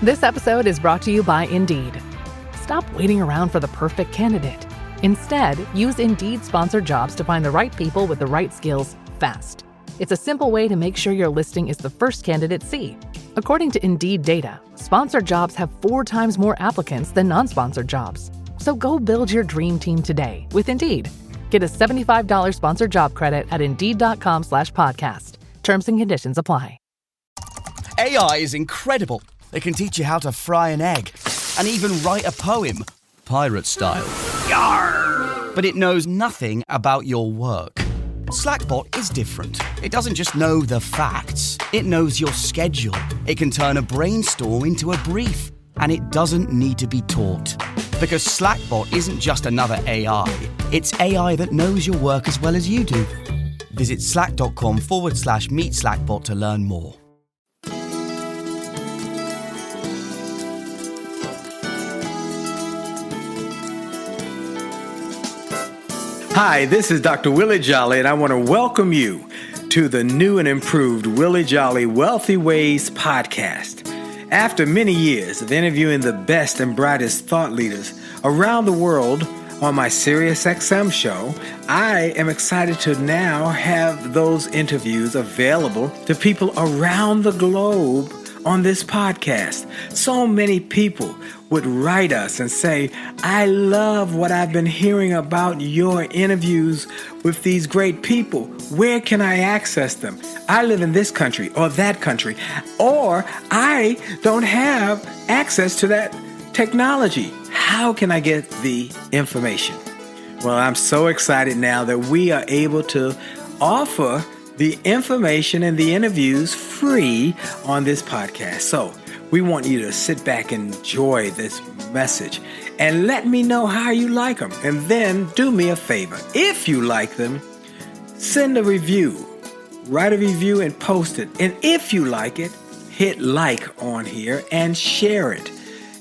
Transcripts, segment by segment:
This episode is brought to you by Indeed. Stop waiting around for the perfect candidate. Instead, use Indeed sponsored jobs to find the right people with the right skills fast. It's a simple way to make sure your listing is the first candidates see. According to Indeed data, sponsored jobs have 4 times more applicants than non-sponsored jobs. So go build your dream team today with Indeed. Get a $75 sponsored job credit at Indeed.com/podcast. Terms and conditions apply. AI is incredible. It can teach you how to fry an egg and even write a poem, pirate style. Yarr! But it knows nothing about your work. Slackbot is different. It doesn't just know the facts. It knows your schedule. It can turn a brainstorm into a brief. And it doesn't need to be taught. Because Slackbot isn't just another AI. It's AI that knows your work as well as you do. Visit slack.com/meet Slackbot to learn more. Hi, this is Dr. Willie Jolley, and I want to welcome you to the new and improved Willie Jolley Wealthy Ways podcast. After many years of interviewing the best and brightest thought leaders around the world on my SiriusXM show, I am excited to now have those interviews available to people around the globe on this podcast. So many people would write us and say, I love what I've been hearing about your interviews with these great people. Where can I access them? I live in this country or that country, or I don't have access to that technology. How can I get the information? Well, I'm so excited now that we are able to offer the information and the interviews free on this podcast. So we want you to sit back and enjoy this message and let me know how you like them. And then do me a favor. If you like them, send a review. Write a review and post it. And if you like it, hit like on here and share it.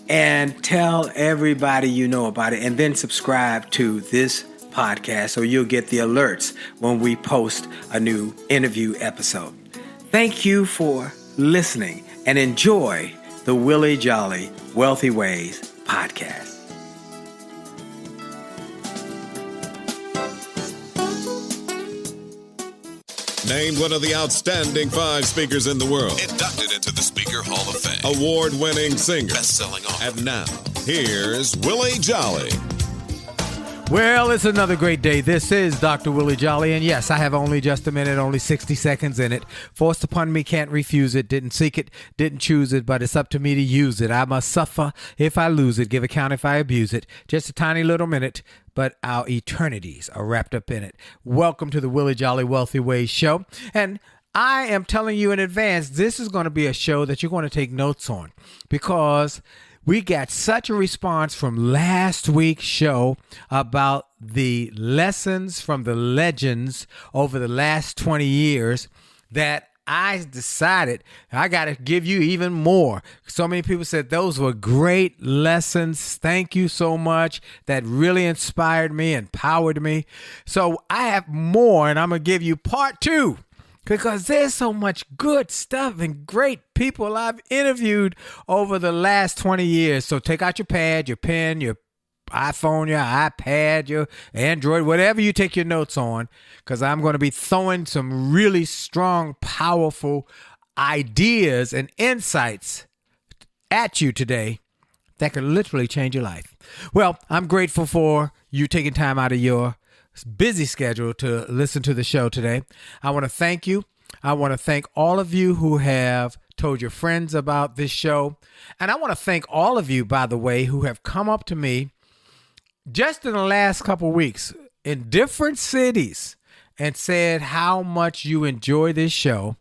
And tell everybody you know about it. And then subscribe to this podcast so you'll get the alerts when we post a new interview episode. Thank you for listening and enjoy the Willie Jolley Wealthy Ways podcast. Named one of the outstanding 5 speakers in the world. Inducted into the Speaker Hall of Fame. Award-winning singer. Best-selling author. And now, here's Willie Jolley. Well, it's another great day. This is Dr. Willie Jolley, and yes, I have only just a minute, only 60 seconds in it. Forced upon me, can't refuse it, didn't seek it, didn't choose it, but it's up to me to use it. I must suffer if I lose it, give account if I abuse it. Just a tiny little minute, but our eternities are wrapped up in it. Welcome to the Willie Jolley Wealthy Ways show, and I am telling you in advance, this is going to be a show that you're going to take notes on, because we got such a response from last week's show about the lessons from the legends over the last 20 years that I decided I got to give you even more. So many people said those were great lessons. Thank you so much. That really inspired me, empowered me. So I have more, and I'm going to give you part 2. Because there's so much good stuff and great people I've interviewed over the last 20 years. So take out your pad, your pen, your iPhone, your iPad, your Android, whatever you take your notes on, because I'm going to be throwing some really strong, powerful ideas and insights at you today that could literally change your life. Well, I'm grateful for you taking time out of your busy schedule to listen to the show today. I want to thank you. I want to thank all of you who have told your friends about this show. And I want to thank all of you, by the way, who have come up to me just in the last couple of weeks in different cities and said how much you enjoy this show.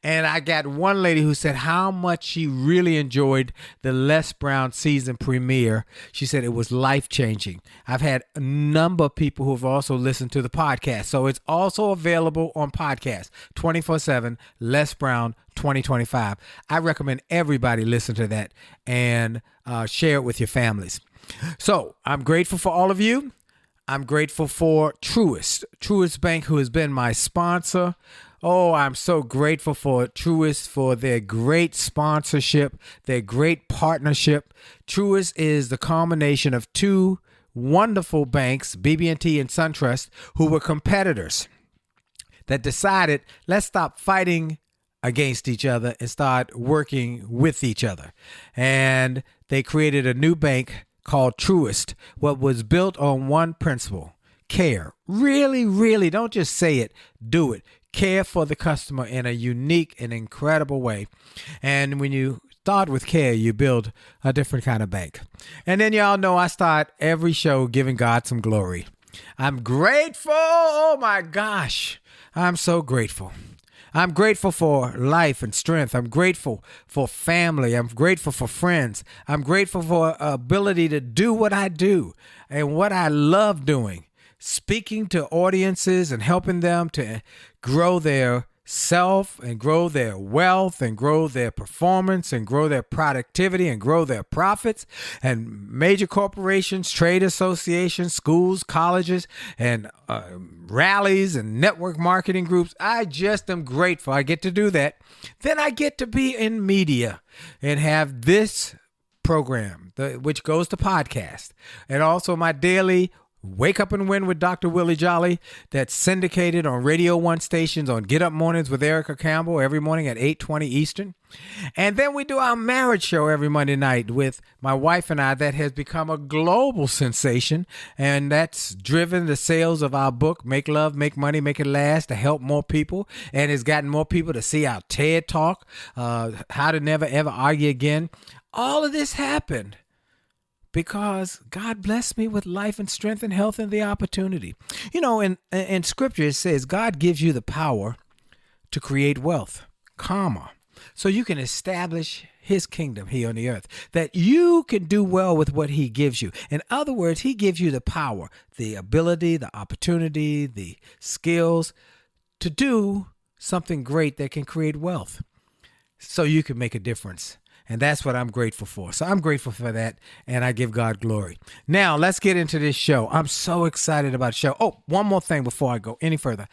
And I got one lady who said how much she really enjoyed the Les Brown season premiere. She said it was life-changing. I've had a number of people who have also listened to the podcast. So it's also available on podcast 24/7, Les Brown 2025. I recommend everybody listen to that and share it with your families. So I'm grateful for all of you. I'm grateful for Truist Bank, who has been my sponsor Oh, I'm so grateful for Truist for their great sponsorship, their great partnership. Truist is the combination of two wonderful banks, BB&T and SunTrust, who were competitors that decided, let's stop fighting against each other and start working with each other. And they created a new bank called Truist, what was built on one principle: care. Really, really, don't just say it, do it. Care for the customer in a unique and incredible way. And when you start with care, you build a different kind of bank. And then y'all know I start every show giving God some glory. I'm grateful. Oh my gosh. I'm so grateful. I'm grateful for life and strength. I'm grateful for family. I'm grateful for friends. I'm grateful for ability to do what I do and what I love doing. Speaking to audiences and helping them to grow their self and grow their wealth and grow their performance and grow their productivity and grow their profits. And major corporations, trade associations, schools, colleges, and rallies and network marketing groups. I just am grateful I get to do that. Then I get to be in media and have this program, which goes to podcast, and also my daily Wake Up and Win with Dr. Willie Jolley, that's syndicated on Radio 1 stations on Get Up Mornings with Erica Campbell every morning at 8:20 Eastern. And then we do our marriage show every Monday night with my wife and I that has become a global sensation, and that's driven the sales of our book, Make Love, Make Money, Make It Last, to help more people, and has gotten more people to see our TED Talk, How to Never Ever Argue Again. All of this happened because God blessed me with life and strength and health and the opportunity. You know, in Scripture it says God gives you the power to create wealth, so you can establish his kingdom here on the earth, that you can do well with what he gives you. In other words, he gives you the power, the ability, the opportunity, the skills to do something great that can create wealth so you can make a difference. And that's what I'm grateful for. So I'm grateful for that, and I give God glory. Now, let's get into this show. I'm so excited about the show. Oh, one more thing before I go any further.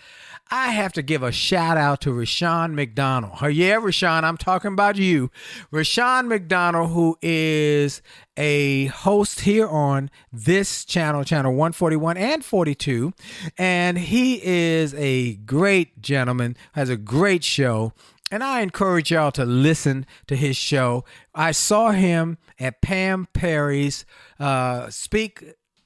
I have to give a shout out to Rashawn McDonald. Oh, yeah, Rashawn, I'm talking about you. Rashawn McDonald, who is a host here on this channel, channel 141 and 42. And he is a great gentleman, has a great show. And I encourage y'all to listen to his show. I saw him at Pam Perry's Speak,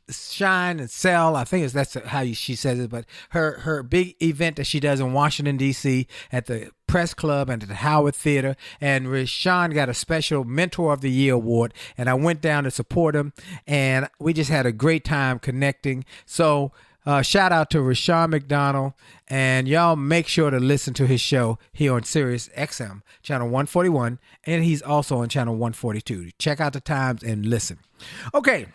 Shine, and Sell. I think that's how she says it. But her big event that she does in Washington, D.C. at the Press Club and at the Howard Theater. And Rashawn got a special Mentor of the Year award. And I went down to support him. And we just had a great time connecting. So shout out to Rashawn McDonald, and y'all make sure to listen to his show here on Sirius XM, channel 141, and he's also on channel 142. Check out the times and listen. Okay,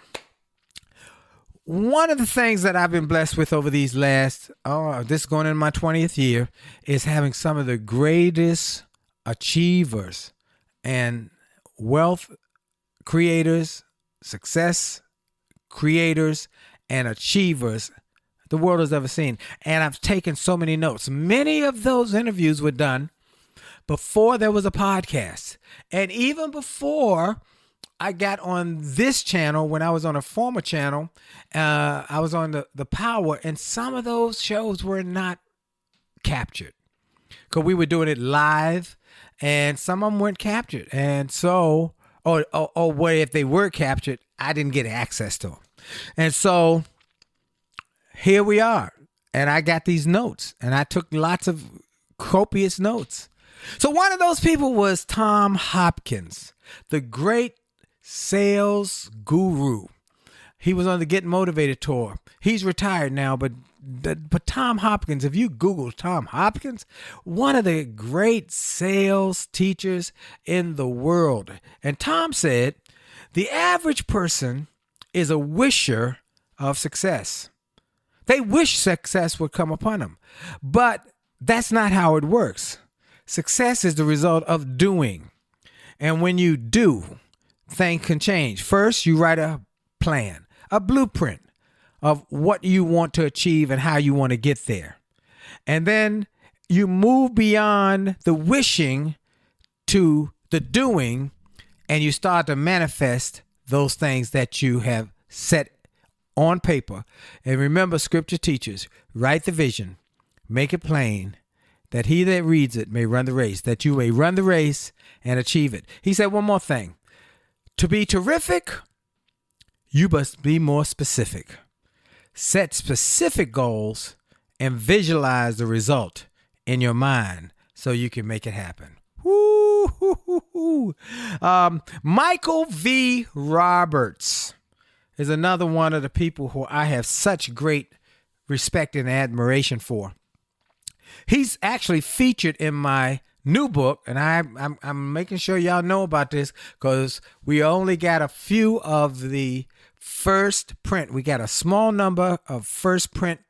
one of the things that I've been blessed with over these last, this is going in my 20th year, is having some of the greatest achievers and wealth creators, success creators, and achievers the world has ever seen. And I've taken so many notes. Many of those interviews were done before there was a podcast. And even before I got on this channel, when I was on a former channel, I was on the Power, and some of those shows were not captured because we were doing it live, and some of them weren't captured. And so, or if they were captured, I didn't get access to them. And so here we are, and I got these notes, and I took lots of copious notes. So one of those people was Tom Hopkins, the great sales guru. He was on the Get Motivated tour. He's retired now, but Tom Hopkins, if you Google Tom Hopkins, one of the great sales teachers in the world. And Tom said, the average person is a wisher of success. They wish success would come upon them, but that's not how it works. Success is the result of doing. And when you do, things can change. First, you write a plan, a blueprint of what you want to achieve and how you want to get there. And then you move beyond the wishing to the doing, and you start to manifest those things that you have set on paper. And remember, scripture teaches, write the vision, make it plain, that he that reads it may run the race, that you may run the race and achieve it. He said one more thing. To be terrific, you must be more specific. Set specific goals and visualize the result in your mind so you can make it happen. Woo-hoo-hoo-hoo. Michael V. Roberts is another one of the people who I have such great respect and admiration for. He's actually featured in my new book, and I'm making sure y'all know about this because we only got a few of the first print. We got a small number of first print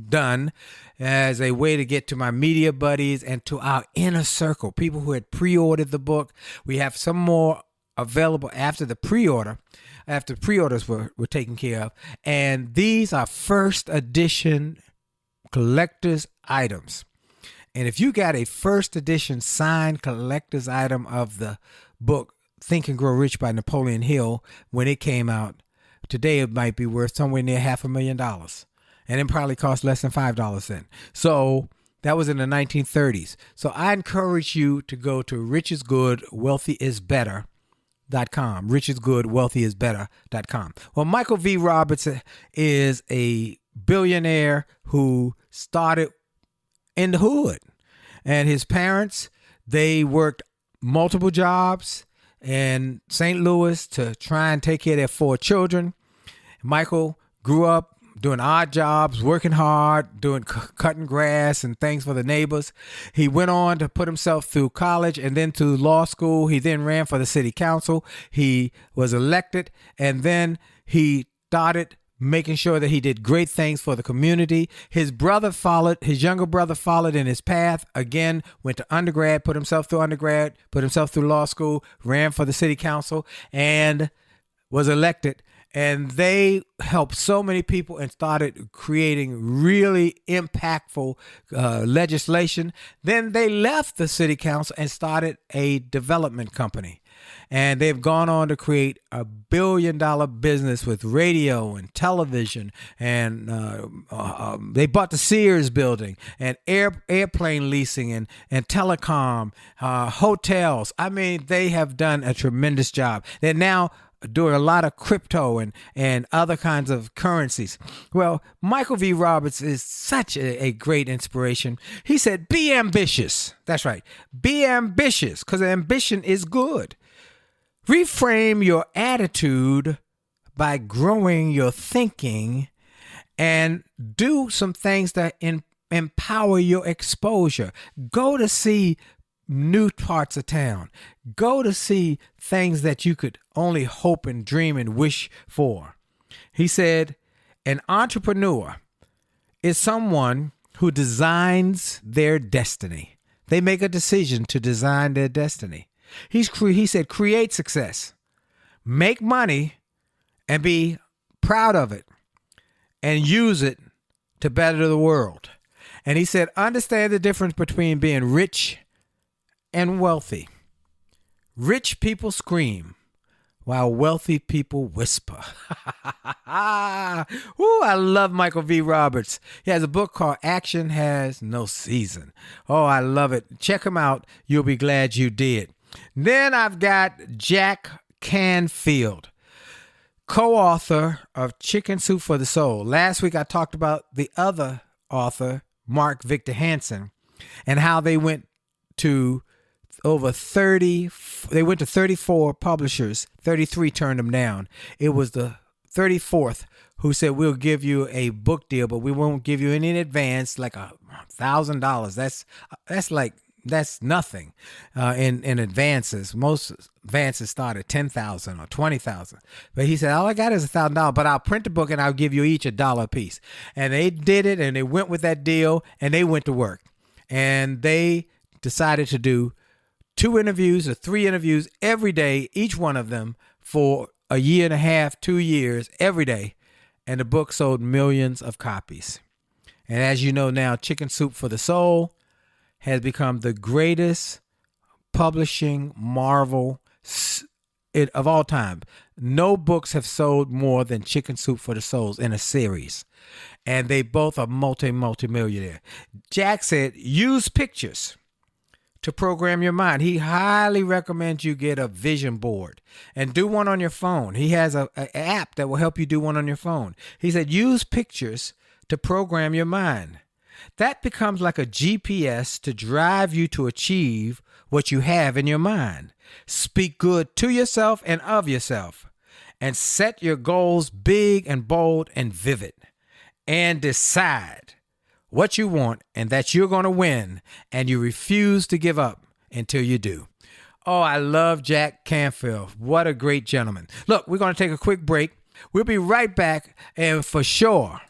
done as a way to get to my media buddies and to our inner circle, people who had pre-ordered the book. We have some more available after the pre-order, after pre-orders were taken care of. And these are first edition collector's items. And if you got a first edition signed collector's item of the book, Think and Grow Rich by Napoleon Hill, when it came out, today it might be worth somewhere near $500,000. And it probably cost less than $5 then. So that was in the 1930s. So I encourage you to go to richisgoodwealthyisbetter.com. richisgoodwealthyisbetter.com. Well, Michael V. Roberts is a billionaire who started in the hood. And his parents, they worked multiple jobs in St. Louis to try and take care of their 4 children. Michael grew up doing odd jobs, working hard, doing cutting grass and things for the neighbors. He went on to put himself through college and then to law school. He then ran for the city council. He was elected, and then he started making sure that he did great things for the community. His younger brother followed in his path. Again, went to undergrad, put himself through law school, ran for the city council, and was elected. And they helped so many people and started creating really impactful legislation. Then they left the city council and started a development company. And they've gone on to create a $1 billion business with radio and television. And they bought the Sears building and airplane leasing and telecom, hotels. I mean, they have done a tremendous job. They're now doing a lot of crypto and other kinds of currencies. Well, Michael V. Roberts is such a great inspiration. He said, be ambitious. That's right. Be ambitious, because ambition is good. Reframe your attitude by growing your thinking and do some things that empower your exposure. Go to see new parts of town. Go to see things that you could only hope and dream and wish for. He said, an entrepreneur is someone who designs their destiny. They make a decision to design their destiny. He said, create success, make money, and be proud of it, and use it to better the world. And he said, understand the difference between being rich and wealthy. Rich people scream while wealthy people whisper. Ooh, I love Michael V. Roberts. He has a book called Action Has No Season. Oh, I love it. Check him out. You'll be glad you did. Then I've got Jack Canfield, co-author of Chicken Soup for the Soul. Last week I talked about the other author, Mark Victor Hansen, and how they went to 34 publishers. 33 turned them down. It was the 34th who said, we'll give you a book deal, but we won't give you any in advance, like $1,000. That's nothing in advances. Most advances start at $10,000 or $20,000. But he said, all I got is $1,000, but I'll print the book and I'll give you each $1 a piece. And they did it, and they went with that deal, and they went to work. And they decided to do 2 interviews or 3 interviews every day, each one of them, for a year and a half, 2 years, every day. And the book sold millions of copies. And as you know now, Chicken Soup for the Soul has become the greatest publishing marvel of all time. No books have sold more than Chicken Soup for the Souls in a series. And they both are multi-millionaire. Jack said, use pictures to program your mind. He highly recommends you get a vision board and do one on your phone. He has an app that will help you do one on your phone. He said, use pictures to program your mind. That becomes like a GPS to drive you to achieve what you have in your mind. Speak good to yourself and of yourself, and set your goals big and bold and vivid, and decide what you want and that you're going to win, and you refuse to give up until you do. Oh, I love Jack Canfield. What a great gentleman. Look, we're going to take a quick break. We'll be right back, and for sure,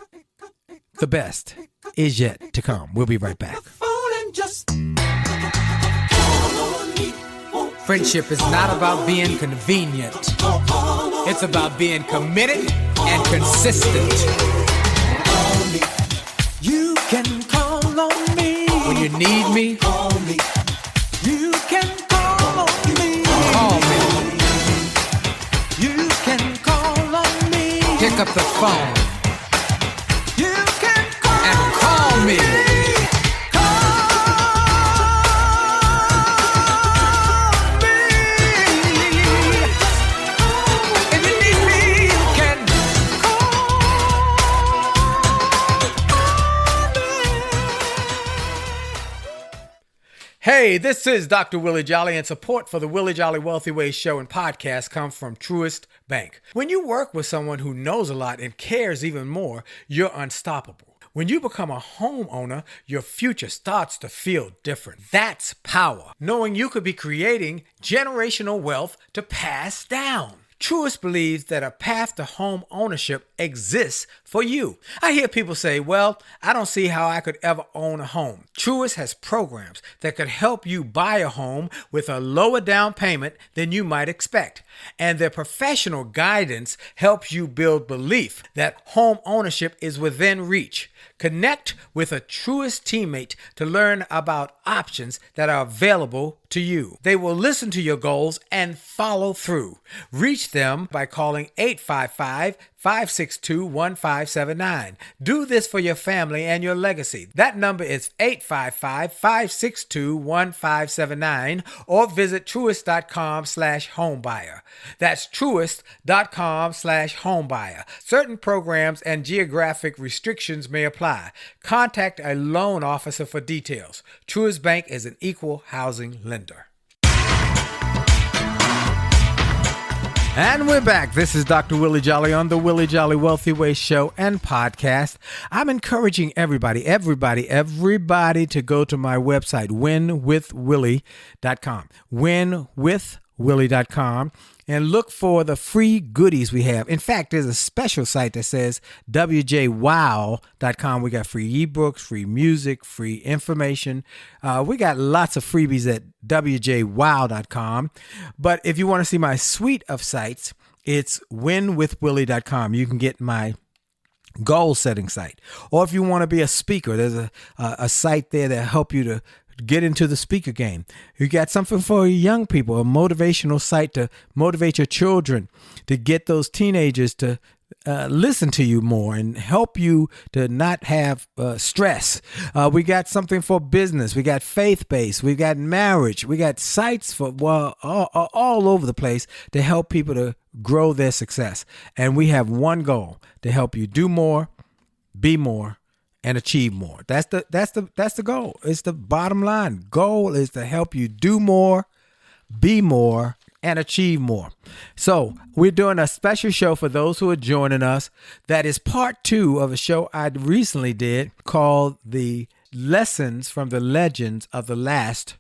the best is yet to come. We'll be right back. Friendship is not about being convenient. It's about being committed and consistent. You can call on me when you need me. Call me. You can call on me. Call me. You can call on me. Pick up the phone. You can call me. Hey, this is Dr. Willie Jolley, and support for the Willie Jolley Wealthy Ways show and podcast comes from Truist Bank. When you work with someone who knows a lot and cares even more, you're unstoppable. When you become a homeowner, your future starts to feel different. That's power, knowing you could be creating generational wealth to pass down. Truist believes that a path to home ownership exists for you. I hear people say, well, I don't see how I could ever own a home. Truist has programs that could help you buy a home with a lower down payment than you might expect. And their professional guidance helps you build belief that home ownership is within reach. Connect with a Truist teammate to learn about options that are available to you. They will listen to your goals and follow through. Reach them by calling 855-562-1579. Do this for your family and your legacy. That number is 855-562-1579, or visit truist.com/homebuyer. That's truist.com/homebuyer. Certain programs and geographic restrictions may apply. Contact a loan officer for details. Truist Bank is an equal housing lender. And we're back. This is Dr. Willie Jolley on the Willie Jolley Wealthy Ways show and podcast. I'm encouraging everybody to go to my website, winwithwillie.com. winwithwillie.com. And look for the free goodies we have. In fact, there's a special site that says wjwow.com. We got free ebooks, free music, free information. We got lots of freebies at wjwow.com. But if you want to see my suite of sites, it's winwithwillie.com. You can get my goal setting site. Or if you want to be a speaker, there's a site there that help you to get into the speaker game. You got something for young people, a motivational site to motivate your children, to get those teenagers to listen to you more and help you to not have stress. We got something for business. We got faith-based. We got marriage. We got sites for all over the place to help people to grow their success. And we have one goal: to help you do more, be more, and achieve more. That's the goal. It's the bottom line. Goal is to help you do more, be more, and achieve more. So we're doing a special show for those who are joining us. That is part 2 of a show I recently did called The Lessons from the Legends of the Last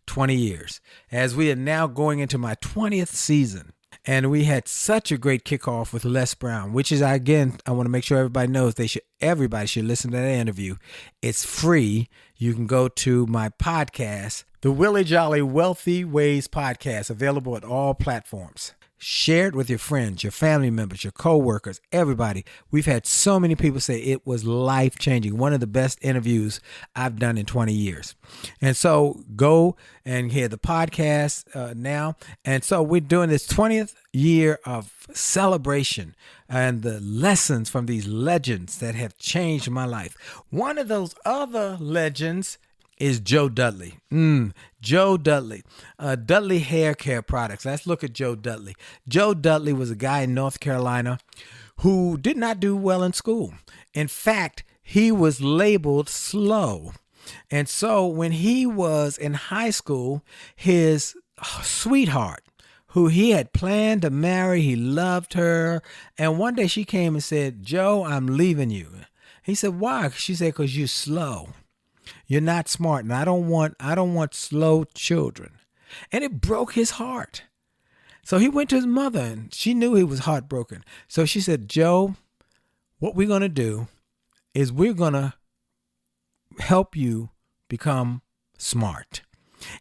20 Years, as we are now going into my 20th season. And we had such a great kickoff with Les Brown, which is, again, I want to make sure everybody knows everybody should listen to that interview. It's free. You can go to my podcast, the Willie Jolley Wealthy Ways podcast, available at all platforms. Share it with your friends, your family members, your coworkers, everybody. We've had so many people say it was life-changing. One of the best interviews I've done in 20 years. And so go and hear the podcast now. And so we're doing this 20th year of celebration and the lessons from these legends that have changed my life. One of those other legends is Joe Dudley. Joe Dudley. Dudley Hair Care Products. Let's look at Joe Dudley. Joe Dudley was a guy in North Carolina who did not do well in school. In fact, he was labeled slow. And so when he was in high school, his sweetheart, who he had planned to marry, he loved her. And one day she came and said, Joe, I'm leaving you. He said, why? She said, because you're slow. You're not smart, and I don't want slow children. And it broke his heart. So he went to his mother, and she knew he was heartbroken. So she said, Joe, what we're going to do is we're going to help you become smart.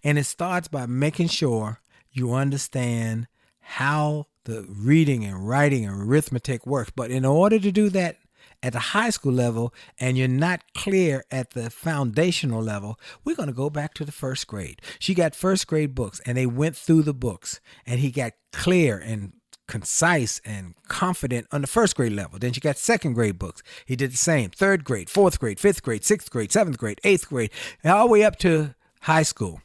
And it starts by making sure you understand how the reading and writing and arithmetic works. But in order to do that, at the high school level, and you're not clear at the foundational level, we're going to go back to the first grade. She got first grade books, and they went through the books, and he got clear and concise and confident on the first grade level. Then she got second grade books. He did the same. Third grade, fourth grade, fifth grade, sixth grade, seventh grade, eighth grade, and all the way up to high school.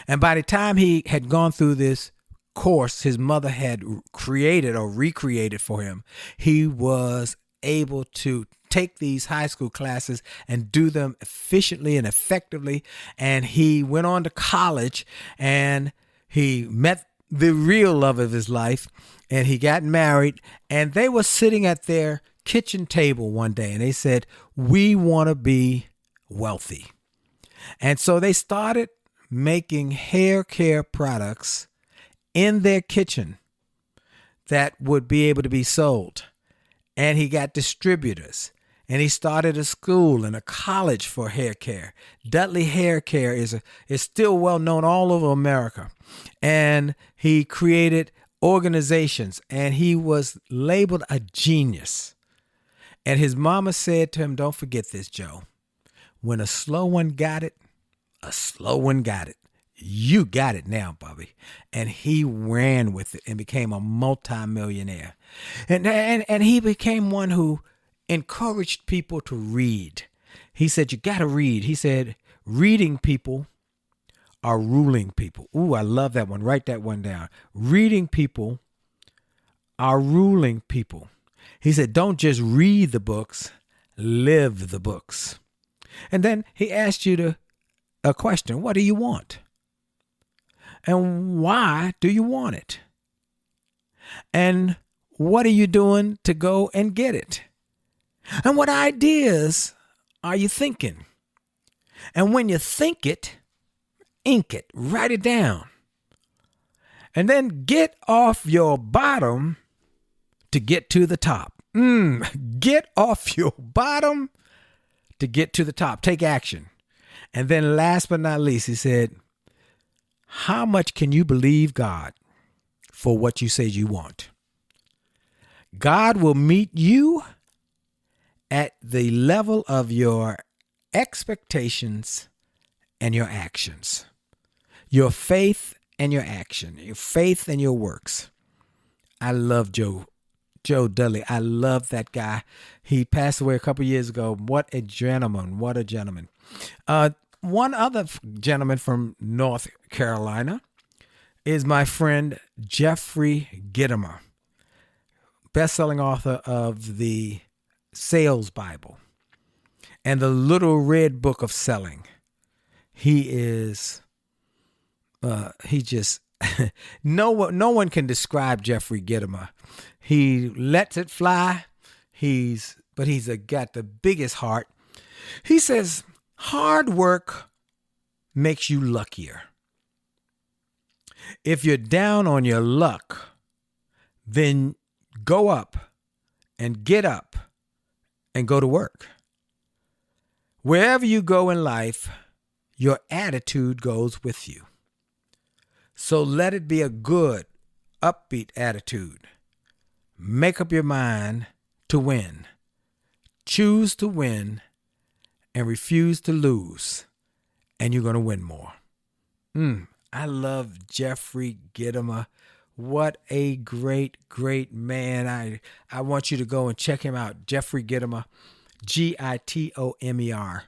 And by the time he had gone through this course his mother had created or recreated for him, he was able to take these high school classes and do them efficiently and effectively. And he went on to college, and he met the real love of his life, and he got married, and they were sitting at their kitchen table one day, and they said, we want to be wealthy. And so they started making hair care products in their kitchen that would be able to be sold. And he got distributors, and he started a school and a college for hair care. Dudley Hair Care is still well known all over America. And he created organizations, and he was labeled a genius. And his mama said to him, don't forget this, Joe. When a slow one got it, a slow one got it. You got it now, Bobby. And he ran with it and became a multimillionaire. And he became one who encouraged people to read. He said, you got to read. He said, reading people are ruling people. Ooh, I love that one. Write that one down. Reading people are ruling people. He said, don't just read the books, live the books. And then he asked you a question. What do you want? And why do you want it? And what are you doing to go and get it? And what ideas are you thinking? And when you think it, ink it, write it down. And then get off your bottom to get to the top. Get off your bottom to get to the top. Take action. And then last but not least, he said, how much can you believe God for what you say you want? God will meet you at the level of your expectations and your actions, your faith and your action, your faith and your works. I love Joe Dudley. I love that guy. He passed away a couple years ago. What a gentleman. What a gentleman. One other gentleman from North Carolina is my friend Jeffrey Gitomer, best-selling author of the Sales Bible and the Little Red Book of Selling. He is, he just, no one can describe Jeffrey Gitomer. He lets it fly. But he's got the biggest heart. He says, hard work makes you luckier. If you're down on your luck, then go up and get up and go to work. Wherever you go in life, your attitude goes with you. So let it be a good, upbeat attitude. Make up your mind to win. Choose to win and refuse to lose, and you're going to win more. I love Jeffrey Gitomer. What a great, great man. I want you to go and check him out. Jeffrey Gitomer, Gitomer.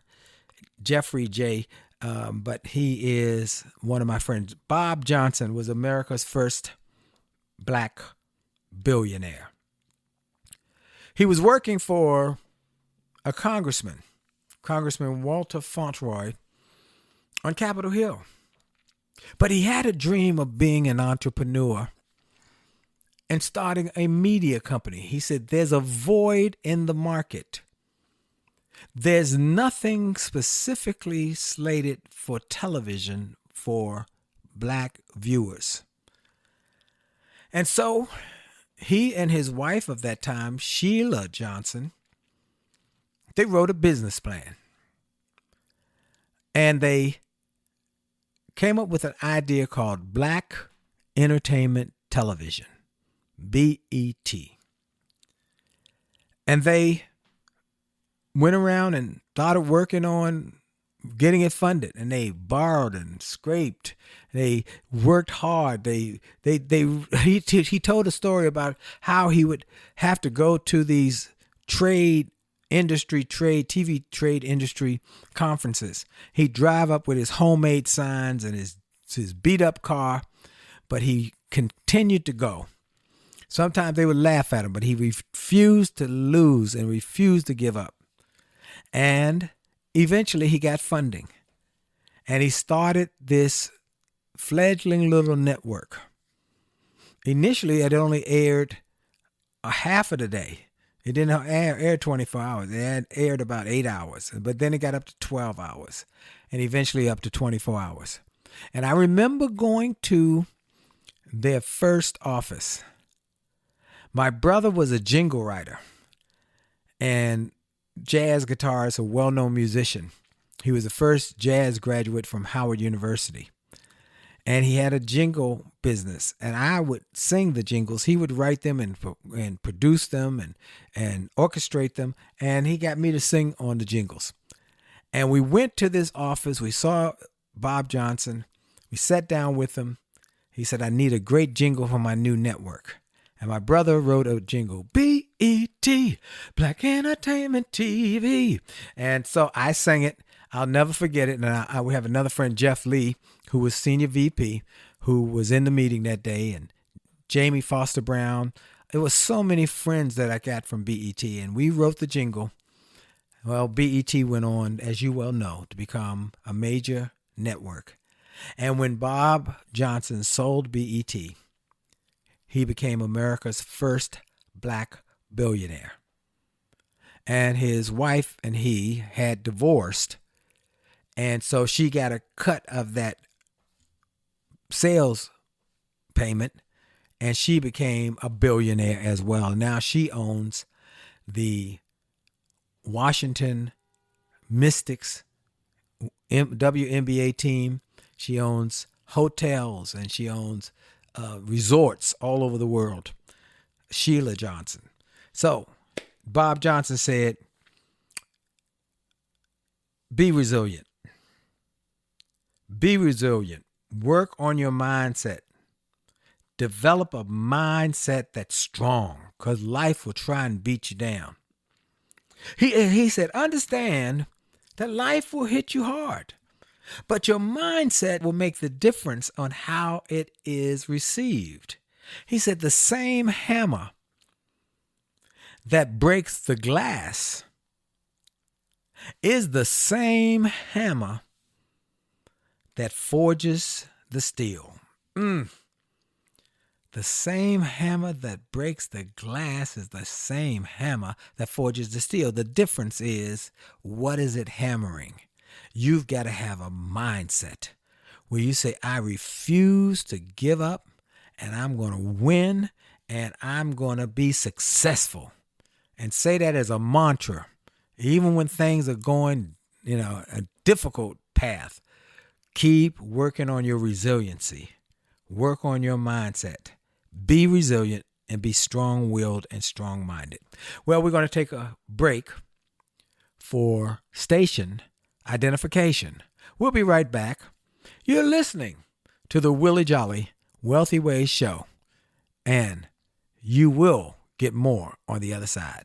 Jeffrey J. But he is one of my friends. Bob Johnson was America's first black billionaire. He was working for a Congressman Walter Fauntleroy, on Capitol Hill. But he had a dream of being an entrepreneur and starting a media company. He said, there's a void in the market. There's nothing specifically slated for television for black viewers. And so he and his wife of that time, Sheila Johnson, they wrote a business plan. And they came up with an idea called Black Entertainment Television, BET. And they went around and started working on getting it funded, and they borrowed and scraped. They worked hard. He told a story about how he would have to go to these TV trade industry conferences. He'd drive up with his homemade signs and his beat up car, but he continued to go. Sometimes they would laugh at him, but he refused to lose and refused to give up. And eventually he got funding, and he started this fledgling little network. Initially, it only aired a half of the day. It didn't air 24 hours. It had aired about 8 hours, but then it got up to 12 hours and eventually up to 24 hours. And I remember going to their first office. My brother was a jingle writer and jazz guitarist, a well-known musician. He was the first jazz graduate from Howard University. And he had a jingle business, and I would sing the jingles. He would write them and produce them and orchestrate them, and he got me to sing on the jingles. And we went to this office. We saw Bob Johnson. We sat down with him. He said, I need a great jingle for my new network. And my brother wrote a jingle, BET, Black Entertainment TV. And so I sang it. I'll never forget it. And we have another friend, Jeff Lee, who was senior VP, who was in the meeting that day, and Jamie Foster Brown. It was so many friends that I got from BET, and we wrote the jingle. Well, BET went on, as you well know, to become a major network. And when Bob Johnson sold BET, he became America's first black billionaire. And his wife and he had divorced, and so she got a cut of that sales payment, and she became a billionaire as well. Now she owns the Washington Mystics WNBA team. She owns hotels, and she owns resorts all over the world. Sheila Johnson. So Bob Johnson said, be resilient. Be resilient. Work on your mindset. Develop a mindset that's strong, because life will try and beat you down. He said, understand that life will hit you hard, but your mindset will make the difference on how it is received. He said, the same hammer that breaks the glass is the same hammer that forges the steel. The same hammer that breaks the glass is the same hammer that forges the steel. The difference is, what is it hammering? You've got to have a mindset where you say, I refuse to give up, and I'm going to win, and I'm going to be successful. And say that as a mantra, even when things are going, a difficult path. Keep working on your resiliency. Work on your mindset. be resilient, and be strong-willed and strong-minded. Well, we're going to take a break for station identification. We'll be right back. You're listening to the Willie Jolley Wealthy Ways Show, and you will get more on the other side.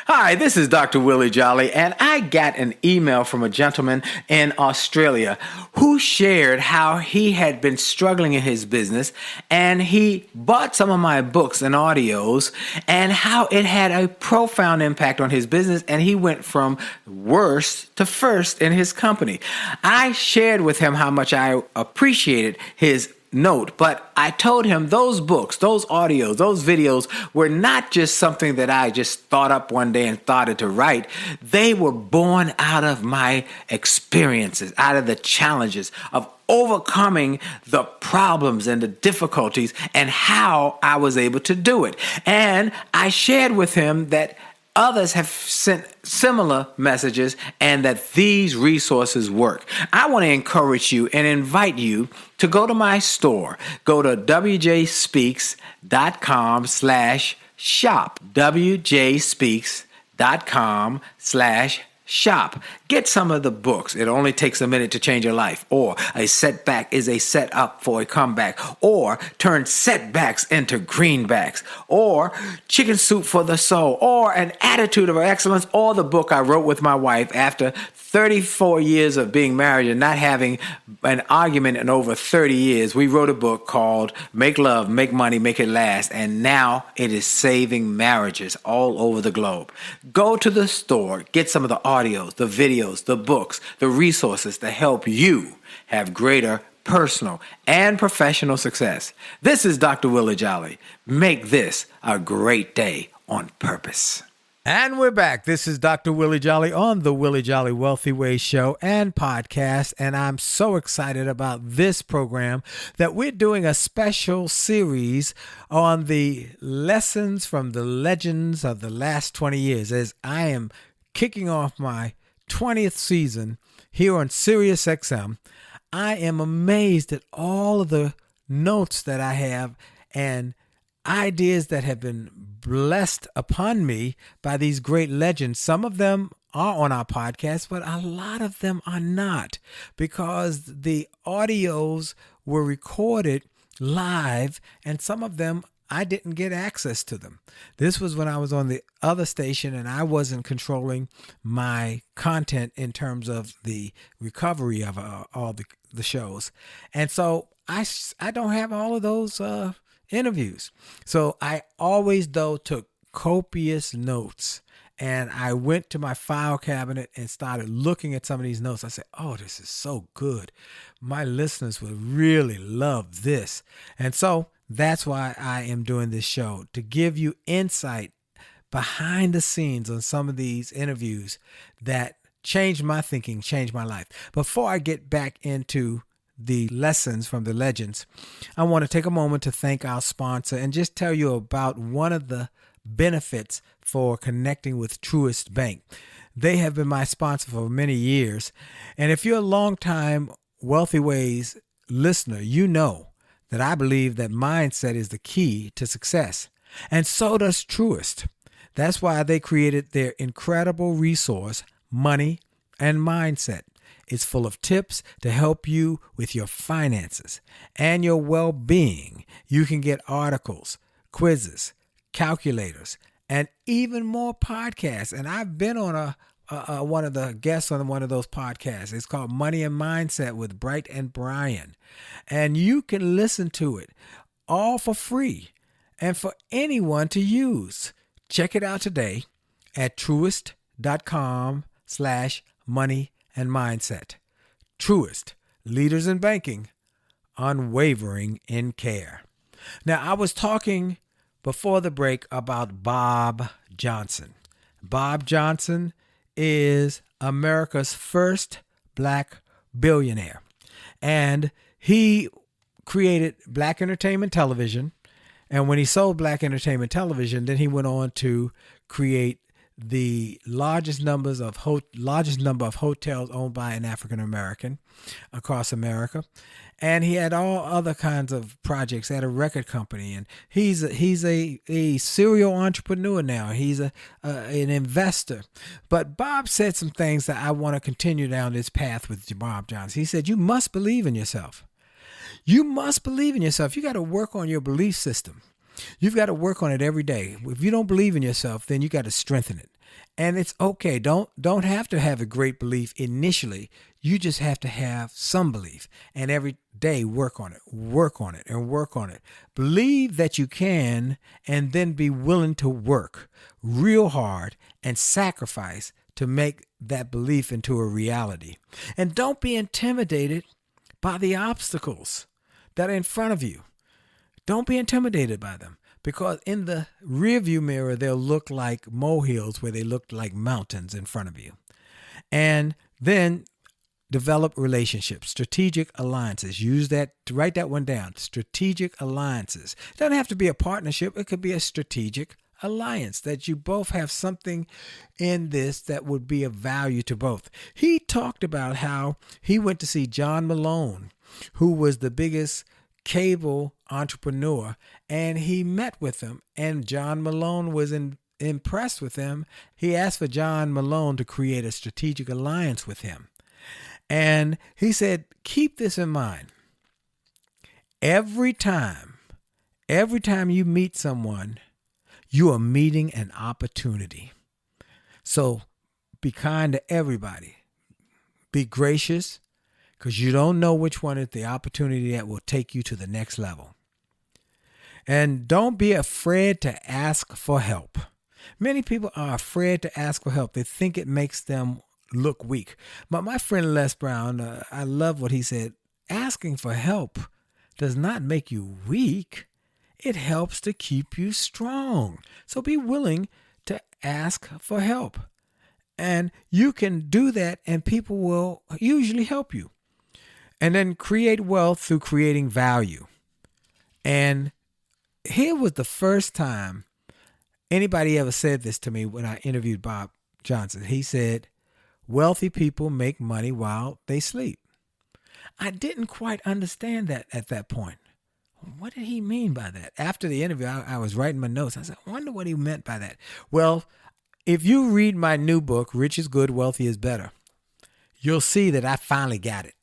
Hi, this is Dr. Willie Jolley, and I got an email from a gentleman in Australia who shared how he had been struggling in his business, and he bought some of my books and audios, and how it had a profound impact on his business, and he went from worst to first in his company. I shared with him how much I appreciated his note, but I told him those books, those audios, those videos were not just something that I just thought up one day and started to write. They were born out of my experiences, out of the challenges of overcoming the problems and the difficulties and how I was able to do it. And I shared with him that others have sent similar messages and that these resources work. I want to encourage you and invite you to go to my store. Go to wjspeaks.com/shop. wjspeaks.com/shop. Get some of the books. It only takes a minute to change your life. Or a setback is a setup for a comeback. Or turn setbacks into greenbacks. Or chicken soup for the soul. Or an attitude of excellence. Or the book I wrote with my wife after 34 years of being married and not having an argument in over 30 years. We wrote a book called Make Love, Make Money, Make It Last. And now it is saving marriages all over the globe. Go to the store, get some of the audios, the videos, the books, the resources to help you have greater personal and professional success. This is Dr. Willie Jolley. Make this a great day on purpose. And we're back. This is Dr. Willie Jolley on the Willie Jolley Wealthy Ways Show and podcast. And I'm so excited about this program that we're doing a special series on the lessons from the legends of the last 20 years, as I am kicking off my 20th season here on Sirius XM. I am amazed at all of the notes that I have and ideas that have been blessed upon me by these great legends. Some of them are on our podcast, but a lot of them are not, because the audios were recorded live and some of them I didn't get access to them. This was when I was on the other station and I wasn't controlling my content in terms of the recovery of all the shows. And so I don't have all of those interviews. So I always, though, took copious notes, and I went to my file cabinet and started looking at some of these notes. I said, oh, this is so good. My listeners would really love this. And so that's why I am doing this show, to give you insight behind the scenes on some of these interviews that changed my thinking, changed my life. Before I get back into the lessons from the legends, I want to take a moment to thank our sponsor and just tell you about one of the benefits for connecting with Truist Bank. They have been my sponsor for many years. And if you're a longtime Wealthy Ways listener, you know that I believe that mindset is the key to success. And so does Truist. That's why they created their incredible resource, Money and Mindset. It's full of tips to help you with your finances and your well-being. You can get articles, quizzes, calculators, and even more podcasts. And I've been on one of the guests on one of those podcasts. It's called Money and Mindset with Bright and Brian. And you can listen to it all for free and for anyone to use. Check it out today at truist.com/money and mindset. Truist, leaders in banking, unwavering in care. Now, I was talking before the break about Bob Johnson. Bob Johnson is America's first black billionaire, and he created Black Entertainment Television. And when he sold Black Entertainment Television, then he went on to create the largest number of hotels owned by an African American across America. And he had all other kinds of projects at a record company, and he's a serial entrepreneur now. He's an investor. But Bob said some things that I want to continue down this path with Bob Johnson. He said, you must believe in yourself. You must believe in yourself. You got to work on your belief system. You've got to work on it every day. If you don't believe in yourself, then you got to strengthen it. And it's okay. Don't have to have a great belief initially. You just have to have some belief. And every day work on it, and work on it. Believe that you can, and then be willing to work real hard and sacrifice to make that belief into a reality. And don't be intimidated by the obstacles that are in front of you. Don't be intimidated by them, because in the rearview mirror, they'll look like molehills where they look like mountains in front of you. And then develop relationships, strategic alliances. Use that, write that one down. Strategic alliances. It doesn't have to be a partnership. It could be a strategic alliance that you both have something in this that would be of value to both. He talked about how he went to see John Malone, who was the biggest cable entrepreneur, and he met with him, and John Malone was impressed with him. He asked for John Malone to create a strategic alliance with him. And he said, keep this in mind. Every time you meet someone, you are meeting an opportunity. So be kind to everybody. Be gracious, because you don't know which one is the opportunity that will take you to the next level. And don't be afraid to ask for help. Many people are afraid to ask for help. They think it makes them look weak. But my friend Les Brown, I love what he said. Asking for help does not make you weak. It helps to keep you strong. So be willing to ask for help. And you can do that, and people will usually help you. And then create wealth through creating value. And here was the first time anybody ever said this to me when I interviewed Bob Johnson. He said, wealthy people make money while they sleep. I didn't quite understand that at that point. What did he mean by that? After the interview, I was writing my notes. I said, I wonder what he meant by that. Well, if you read my new book, Rich is Good, Wealthy is Better, you'll see that I finally got it.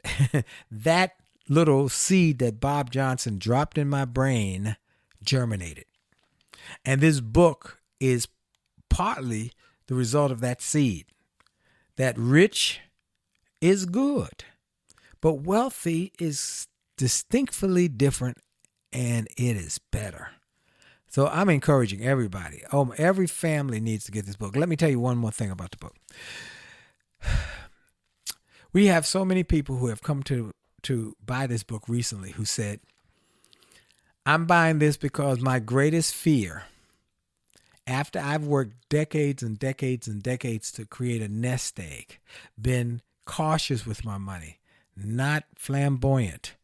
That little seed that Bob Johnson dropped in my brain germinated. And this book is partly the result of that seed. That rich is good, but wealthy is distinctly different, and it is better. So I'm encouraging everybody. Every family needs to get this book. Let me tell you one more thing about the book. We have so many people who have come to buy this book recently who said, I'm buying this because my greatest fear, after I've worked decades and decades and decades to create a nest egg, been cautious with my money, not flamboyant,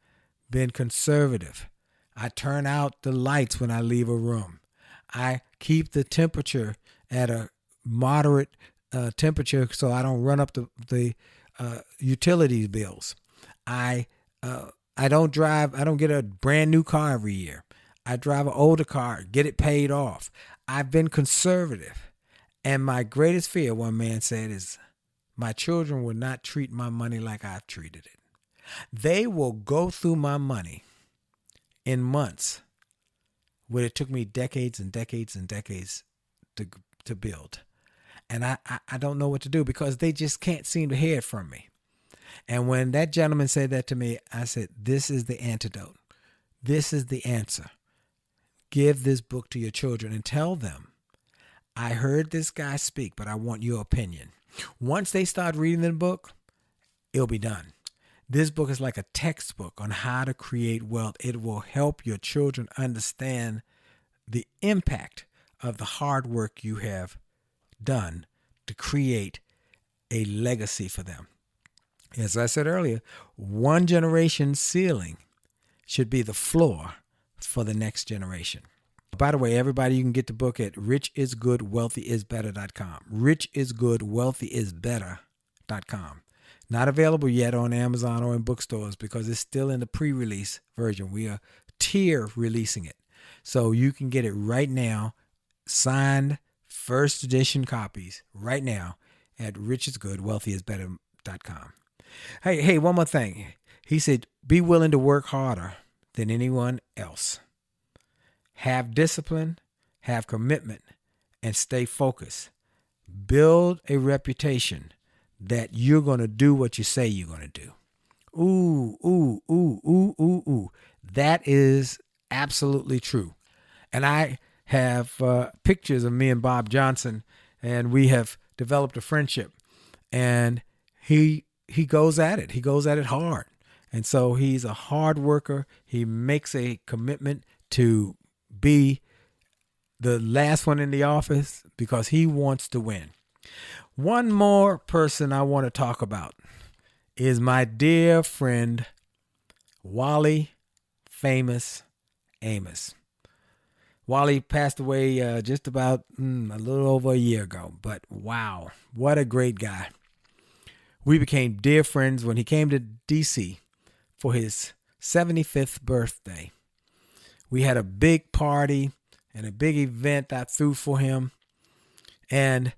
been conservative. I turn out the lights when I leave a room. I keep the temperature at a moderate temperature so I don't run up the utility bills. I don't get a brand new car every year. I drive an older car, get it paid off. I've been conservative. And my greatest fear, one man said, is my children will not treat my money like I've treated it. They will go through my money in months where it took me decades and decades and decades to build. And I don't know what to do because they just can't seem to hear it from me. And when that gentleman said that to me, I said, this is the antidote. This is the answer. Give this book to your children and tell them, I heard this guy speak, but I want your opinion. Once they start reading the book, it'll be done. This book is like a textbook on how to create wealth. It will help your children understand the impact of the hard work you have done to create a legacy for them. As I said earlier, one generation's ceiling should be the floor for the next generation. By the way, everybody, you can get the book at richisgoodwealthyisbetter.com. richisgoodwealthyisbetter.com. Not available yet on Amazon or in bookstores because it's still in the pre-release version. We are tier releasing it. So you can get it right now, signed first edition copies right now at richisgood.wealthyisbetter.com. Hey, one more thing. He said, be willing to work harder than anyone else. Have discipline, have commitment, and stay focused. Build a reputation that you're going to do what you say you're going to do. Ooh. That is absolutely true. And I have pictures of me and Bob Johnson, and we have developed a friendship. And he goes at it. He goes at it hard. And so he's a hard worker. He makes a commitment to be the last one in the office because he wants to win. One more person I want to talk about is my dear friend, Wally Famous Amos. Wally passed away just about a little over a year ago, but wow, what a great guy. We became dear friends when he came to D.C. for his 75th birthday. We had a big party and a big event I threw for him. And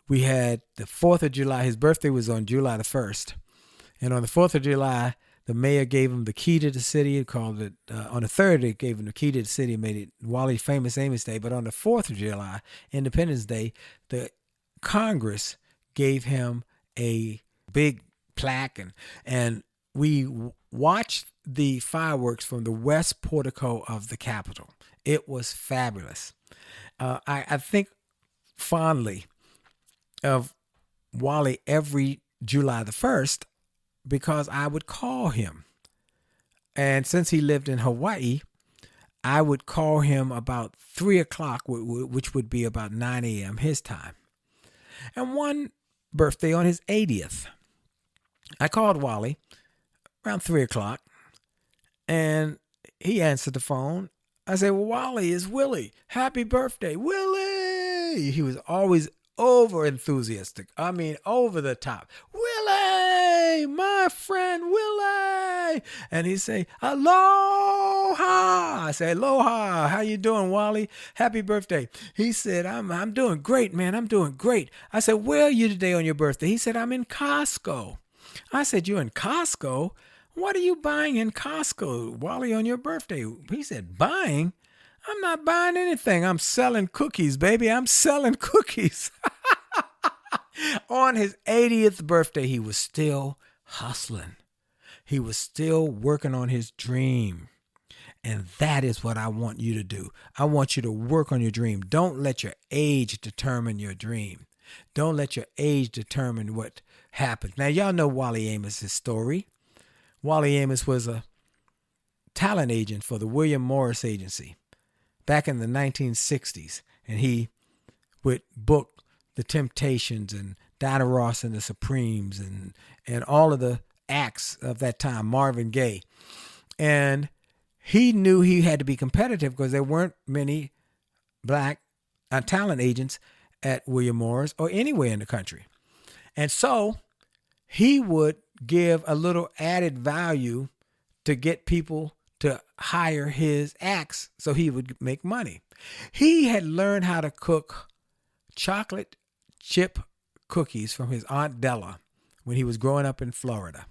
we had the 4th of July. His birthday was on July the 1st. And on the 4th of July, the mayor gave him the key to the city. It called it, on the 3rd, it gave him the key to the city, made it Wally Famous Amos Day. But on the 4th of July, Independence Day, the Congress gave him a big plaque. And we watched the fireworks from the west portico of the Capitol. It was fabulous. I think fondly of Wally every July the 1st because I would call him. And since he lived in Hawaii, I would call him about 3 o'clock, which would be about 9 a.m. his time. And one birthday on his 80th, I called Wally around 3 o'clock, and he answered the phone. I said, well, Wally, it's Willie. Happy birthday, Willie. He was always over enthusiastic. I mean, over the top. Willie, my friend Willie. And he'd say, aloha. I say, aloha. How you doing, Wally? Happy birthday. He said, I'm doing great, man. I'm doing great. I said, where are you today on your birthday? He said, I'm in Costco. I said, you're in Costco? What are you buying in Costco, Wally, on your birthday? He said, buying? I'm not buying anything. I'm selling cookies, baby. I'm selling cookies. On his 80th birthday, he was still hustling. He was still working on his dream. And that is what I want you to do. I want you to work on your dream. Don't let your age determine your dream. Don't let your age determine what happens. Now, y'all know Wally Amos' story. Wally Amos was a talent agent for the William Morris Agency back in the 1960s. And he would book the Temptations and Diana Ross and the Supremes and all of the acts of that time, Marvin Gaye. And he knew he had to be competitive because there weren't many black talent agents at William Morris or anywhere in the country. And so he would give a little added value to get people to hire his acts so he would make money. He had learned how to cook chocolate chip cookies from his Aunt Della when he was growing up in Florida.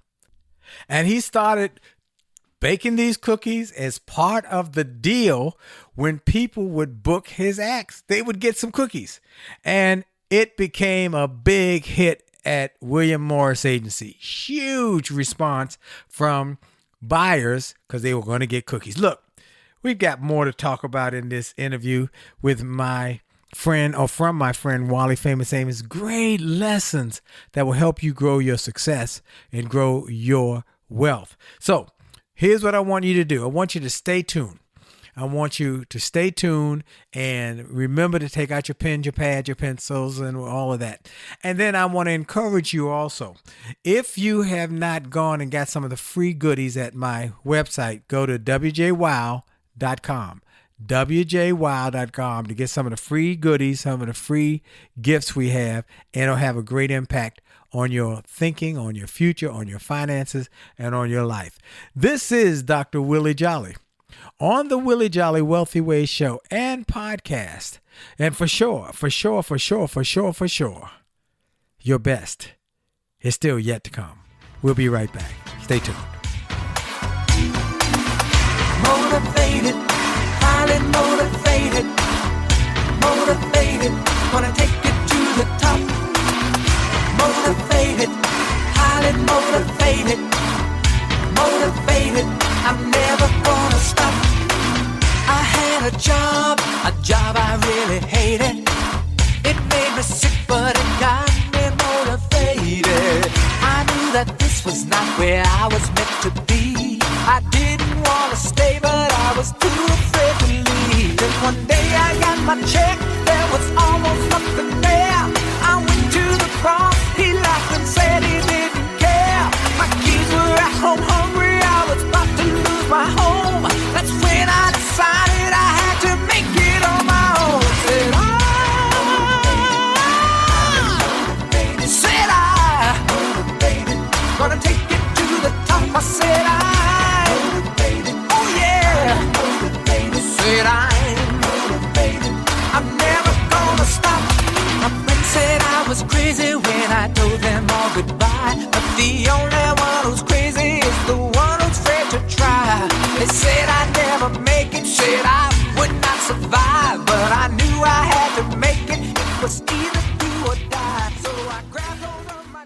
And he started baking these cookies as part of the deal when people would book his acts. They would get some cookies. And it became a big hit at William Morris Agency. Huge response from buyers because they were going to get cookies. Look, we've got more to talk about in this interview with my friend or from my friend Wally Famous Amos. Great lessons that will help you grow your success and grow your wealth. So here's what I want you to do. I want you to stay tuned. I want you to stay tuned and remember to take out your pen, your pad, your pencils, and all of that. And then I want to encourage you also. If you have not gone and got some of the free goodies at my website, go to wjwow.com. wjwow.com to get some of the free goodies, some of the free gifts we have, and it'll have a great impact on your thinking, on your future, on your finances, and on your life. This is Dr. Willie Jolley on the Willie Jolley Wealthy Ways show and podcast. And for sure, your best is still yet to come. We'll be right back. Stay tuned. Motivated, highly motivated, motivated, gonna take it to the top. Motivated, highly motivated, motivated, I'm never gonna stop. I had a job I really hated. It made me sick, but it got me motivated. I knew that this was not where I was meant to be. I didn't want to stay, but I was too afraid to leave. Then one day I got my check, there was almost nothing there. I went to the boss, he laughed and said he didn't care. My kids were at home hungry, I was about to lose my home. That's when I decided I had to make it on my own. Said I, gonna take it to the top. I said I'm never gonna stop. My friends said I was crazy when I told them all goodbye. But the only one who's crazy is the one who's afraid to try. They said I'd never make it, said I would not survive. But I knew I had to make it. It was either do or die. So I grabbed hold of my...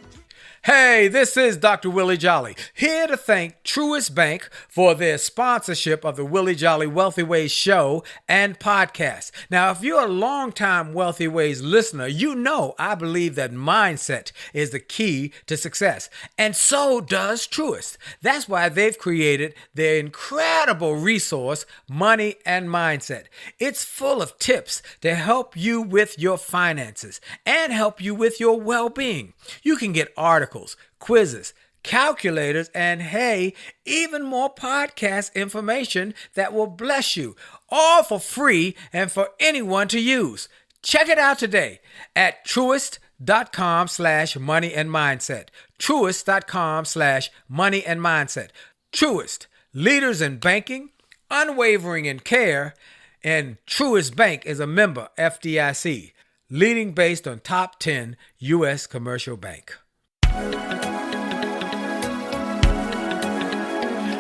Hey, this is Dr. Willie Jolley, here to thank Truist Bank for their sponsorship of the Willie Jolley Wealthy Ways show and podcast. Now, if you're a longtime Wealthy Ways listener, you know I believe that mindset is the key to success, and so does Truist. That's why they've created their incredible resource, Money and Mindset. It's full of tips to help you with your finances and help you with your well-being. You can get articles, quizzes, calculators, and hey, even more podcast information that will bless you, all for free and for anyone to use. Check it out today at truist.com/money and mindset. Truist.com/money and mindset. Truist, leaders in banking, unwavering in care, and Truist Bank is a member FDIC, leading based on top 10 U.S. commercial bank.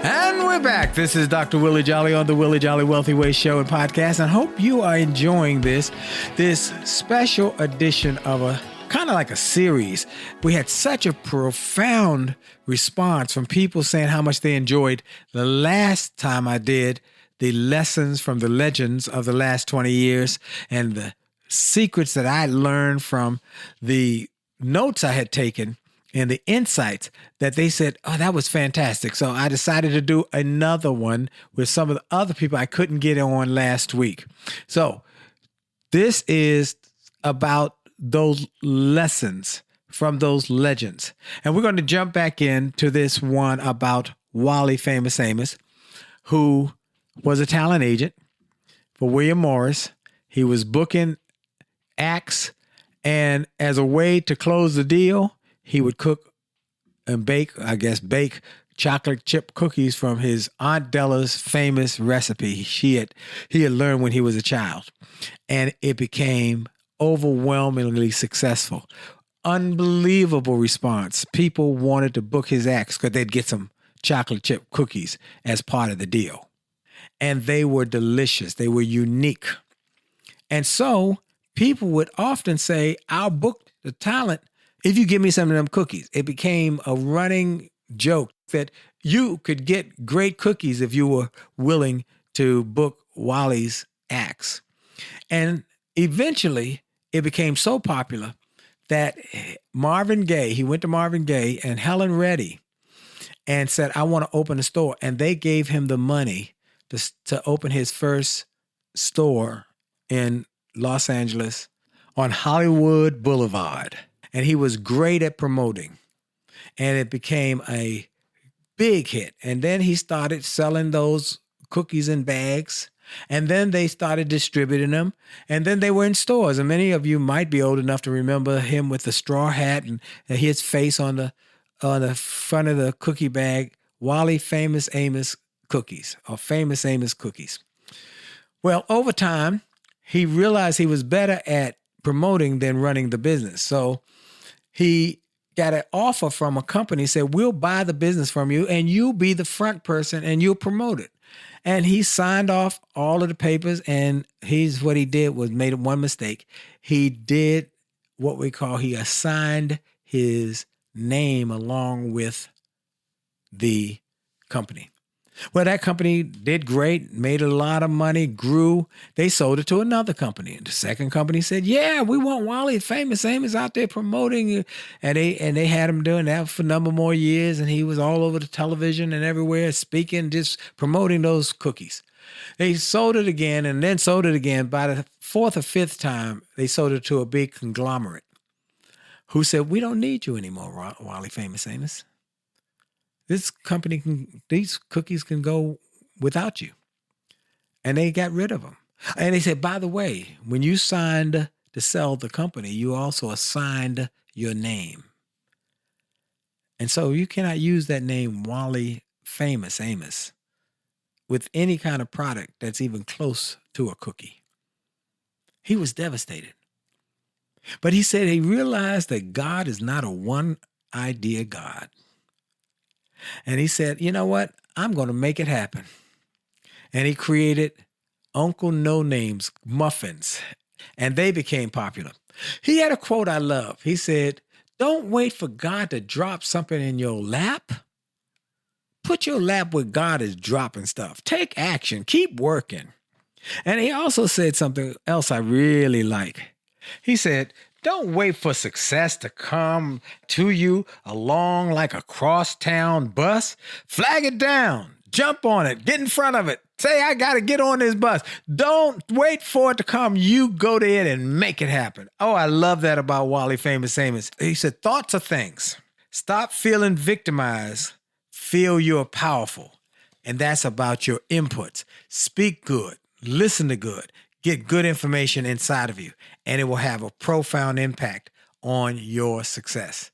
And we're back. This is Dr. Willie Jolley on the Willie Jolley Wealthy Ways show and podcast. And hope you are enjoying this special edition of a kind of like a series. We had such a profound response from people saying how much they enjoyed the last time I did the lessons from the legends of the last 20 years and the secrets that I learned from the notes I had taken and the insights that they said, oh, that was fantastic. So I decided to do another one with some of the other people I couldn't get on last week. So this is about those lessons from those legends. And we're going to jump back into this one about Wally Famous Amos, who was a talent agent for William Morris. He was booking acts, and as a way to close the deal, he would cook and bake chocolate chip cookies from his Aunt Della's famous recipe he had learned when he was a child. And it became overwhelmingly successful. Unbelievable response. People wanted to book his acts because they'd get some chocolate chip cookies as part of the deal. And they were delicious. They were unique. And so people would often say, I'll book the talent if you give me some of them cookies. It became a running joke that you could get great cookies if you were willing to book Wally's acts. And eventually it became so popular that Marvin Gaye, he went to Marvin Gaye and Helen Reddy and said, I want to open a store. And they gave him the money to open his first store in Los Angeles on Hollywood Boulevard. And he was great at promoting. And it became a big hit. And then he started selling those cookies in bags And then they started distributing them. And then they were in stores. And many of you might be old enough to remember him with the straw hat and his face on the front of the cookie bag, Wally Famous Amos Cookies, or Famous Amos Cookies. Well, over time, he realized he was better at promoting than running the business. So he got an offer from a company, said, we'll buy the business from you and you'll be the front person and you'll promote it. And he signed off all of the papers, and what he did was made one mistake. He did what we call, he assigned his name along with the company. Well, that company did great, made a lot of money, grew. They sold it to another company. And the second company said, yeah, we want Wally Famous Amos out there promoting. And they had him doing that for a number more years. And he was all over the television and everywhere speaking, just promoting those cookies. They sold it again and then sold it again. By the fourth or fifth time, they sold it to a big conglomerate who said, we don't need you anymore, Wally Famous Amos. This company these cookies can go without you. And they got rid of them. And they said, by the way, when you signed to sell the company, you also assigned your name. And so you cannot use that name, Wally Famous Amos, with any kind of product that's even close to a cookie. He was devastated. But he said he realized that God is not a one-idea God. And he said, you know what? I'm going to make it happen. And he created Uncle No Name's muffins, and they became popular. He had a quote I love. He said, don't wait for God to drop something in your lap. Put your lap where God is dropping stuff. Take action. Keep working. And he also said something else I really like. He said, don't wait for success to come to you along like a crosstown bus. Flag it down. Jump on it. Get in front of it. Say, I got to get on this bus. Don't wait for it to come. You go to it and make it happen. Oh, I love that about Wally Famous Amos. He said, thoughts are things. Stop feeling victimized. Feel you're powerful. And that's about your inputs. Speak good. Listen to good. Get good information inside of you, and it will have a profound impact on your success.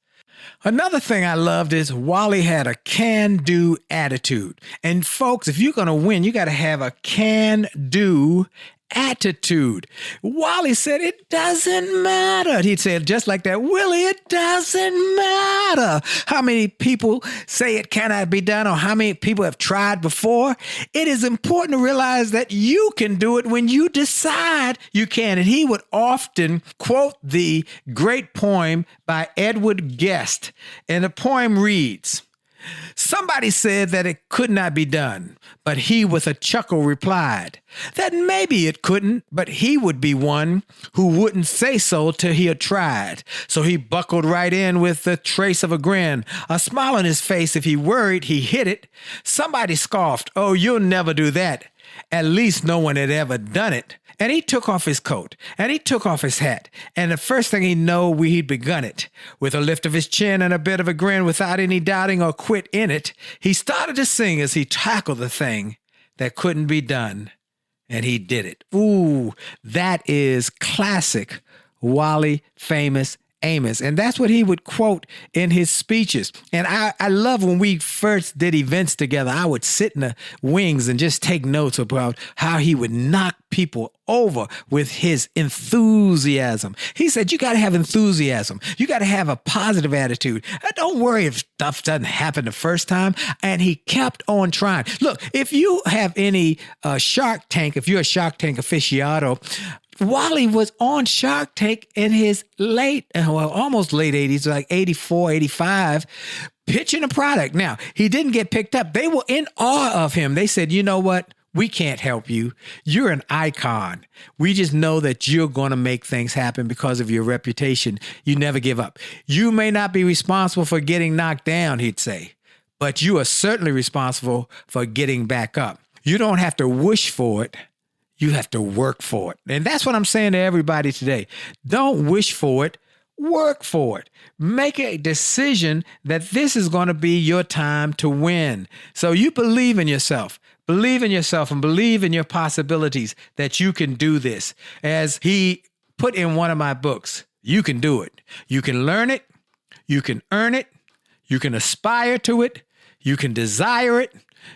Another thing I loved is Wally had a can-do attitude. And folks, if you're going to win, you got to have a can-do attitude. Wally said, it doesn't matter. He said, just like that, Willie, it doesn't matter how many people say it cannot be done or how many people have tried before. It is important to realize that you can do it when you decide you can. And he would often quote the great poem by Edward Guest. And the poem reads, somebody said that it could not be done, but he with a chuckle replied that maybe it couldn't, but he would be one who wouldn't say so till he had tried. So he buckled right in with the trace of a grin, a smile on his face. If he worried, he hit it. Somebody scoffed, oh, you'll never do that. At least no one had ever done it. And he took off his coat, and he took off his hat, and the first thing he knew, he'd begun it. With a lift of his chin and a bit of a grin, without any doubting or quit in it, he started to sing as he tackled the thing that couldn't be done, and he did it. Ooh, that is classic Wally Famous Amos. And that's what he would quote in his speeches. And I love when we first did events together, I would sit in the wings and just take notes about how he would knock people over with his enthusiasm. He said, you got to have enthusiasm. You got to have a positive attitude. Don't worry if stuff doesn't happen the first time. And he kept on trying. Look, if you have any Shark Tank, if you're a Shark Tank aficionado, Wally was on Shark Tank in his almost late 80s, like 84, 85, pitching a product. Now, he didn't get picked up. They were in awe of him. They said, you know what? We can't help you. You're an icon. We just know that you're going to make things happen because of your reputation. You never give up. You may not be responsible for getting knocked down, he'd say, but you are certainly responsible for getting back up. You don't have to wish for it. You have to work for it. And that's what I'm saying to everybody today. Don't wish for it. Work for it. Make a decision that this is going to be your time to win. So you believe in yourself. Believe in yourself and believe in your possibilities that you can do this. As he put in one of my books, you can do it. You can learn it. You can earn it. You can aspire to it. You can desire it.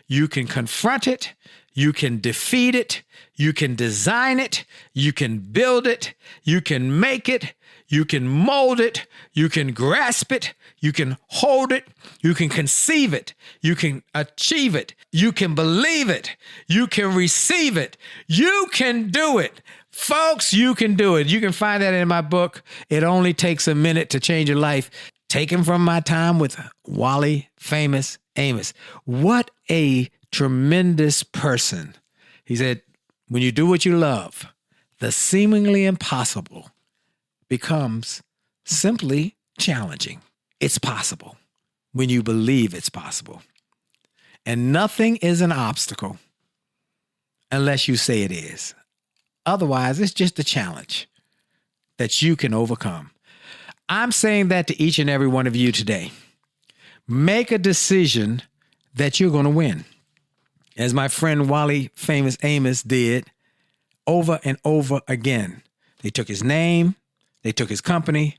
You can confront it. You can defeat it. You can design it. You can build it. You can make it. You can mold it. You can grasp it. You can hold it. You can conceive it. You can achieve it. You can believe it. You can receive it. You can do it. Folks, you can do it. You can find that in my book. It only takes a minute to change your life. Taken from my time with Willie Famous Amos. What a tremendous person. He said, when you do what you love, the seemingly impossible becomes simply challenging. It's possible when you believe it's possible. And nothing is an obstacle unless you say it is. Otherwise, it's just a challenge that you can overcome. I'm saying that to each and every one of you today. Make a decision that you're going to win. As my friend Willie Famous Amos did over and over again. They took his name, they took his company,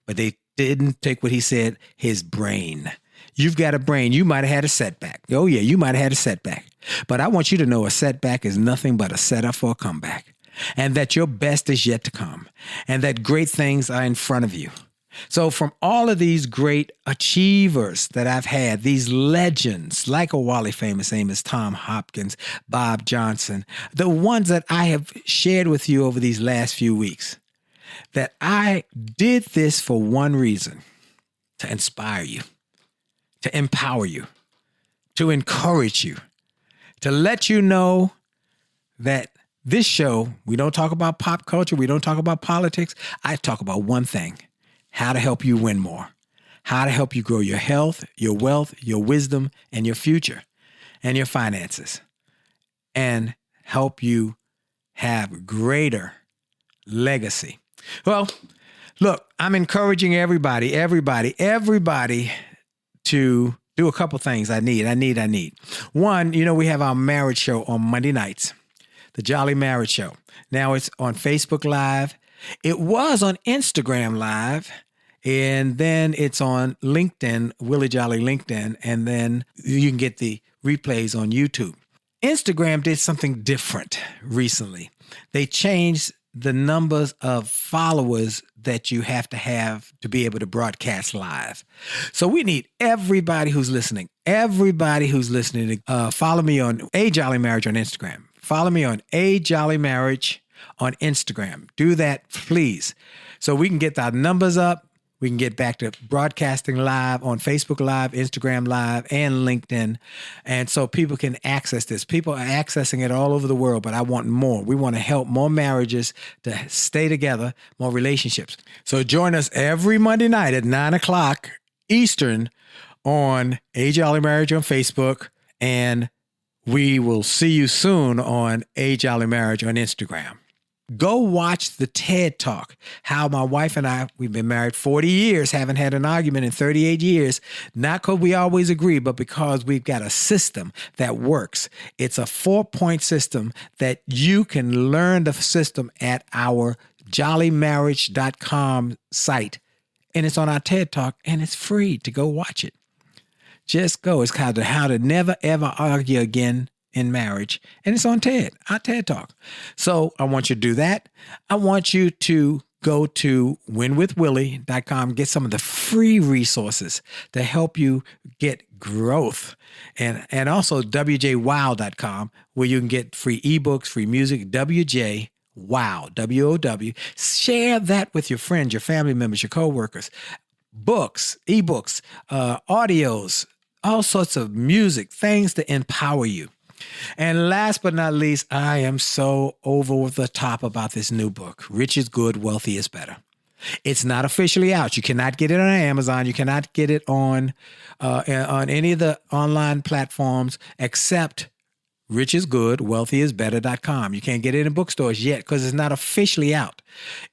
but they didn't take what he said, his brain. You've got a brain. You might have had a setback. Oh, yeah, you might have had a setback. But I want you to know a setback is nothing but a setup for a comeback. And that your best is yet to come. And that great things are in front of you. So from all of these great achievers that I've had, these legends like a Willie Famous Amos, Tom Hopkins, Bob Johnson, the ones that I have shared with you over these last few weeks, that I did this for one reason, to inspire you, to empower you, to encourage you, to let you know that this show, we don't talk about pop culture, we don't talk about politics. I talk about one thing. How to help you win more, how to help you grow your health, your wealth, your wisdom, and your future, and your finances, and help you have greater legacy. Well, look, I'm encouraging everybody to do a couple things I need. One, we have our marriage show on Monday nights, the Jolley Marriage Show. Now it's on Facebook Live. It was on Instagram Live, and then it's on LinkedIn, Willie Jolley LinkedIn, and then you can get the replays on YouTube. Instagram did something different recently. They changed the numbers of followers that you have to be able to broadcast live. So we need everybody who's listening, to follow me on A Jolley Marriage on Instagram. Follow me on A Jolley Marriage on Instagram. Do that, please. So we can get our numbers up. We can get back to broadcasting live on Facebook Live, Instagram Live, and LinkedIn. And so people can access this. People are accessing it all over the world, but I want more. We want to help more marriages to stay together, more relationships. So join us every Monday night at 9 o'clock Eastern on A Jolley Marriage on Facebook. And we will see you soon on A Jolley Marriage on Instagram. Go watch the TED Talk. How my wife and I, we've been married 40 years, haven't had an argument in 38 years. Not because we always agree, but because we've got a system that works. It's a 4-point system that you can learn the system at our jollymarriage.com site. And it's on our TED Talk, and it's free to go watch it. Just go. It's called How to Never Ever Argue Again in Marriage. And it's on TED, our TED Talk. So I want you to do that. I want you to go to winwithwillie.com, get some of the free resources to help you get growth. And also wjwow.com, where you can get free ebooks, free music, WJ Wow, WOW. Share that with your friends, your family members, your coworkers. Books, ebooks, audios, all sorts of music, things to empower you. And last but not least, I am so over the top about this new book, Rich is Good, Wealthy is Better. It's not officially out. You cannot get it on Amazon. You cannot get it on any of the online platforms except richisgoodwealthyisbetter.com. You can't get it in bookstores yet because it's not officially out.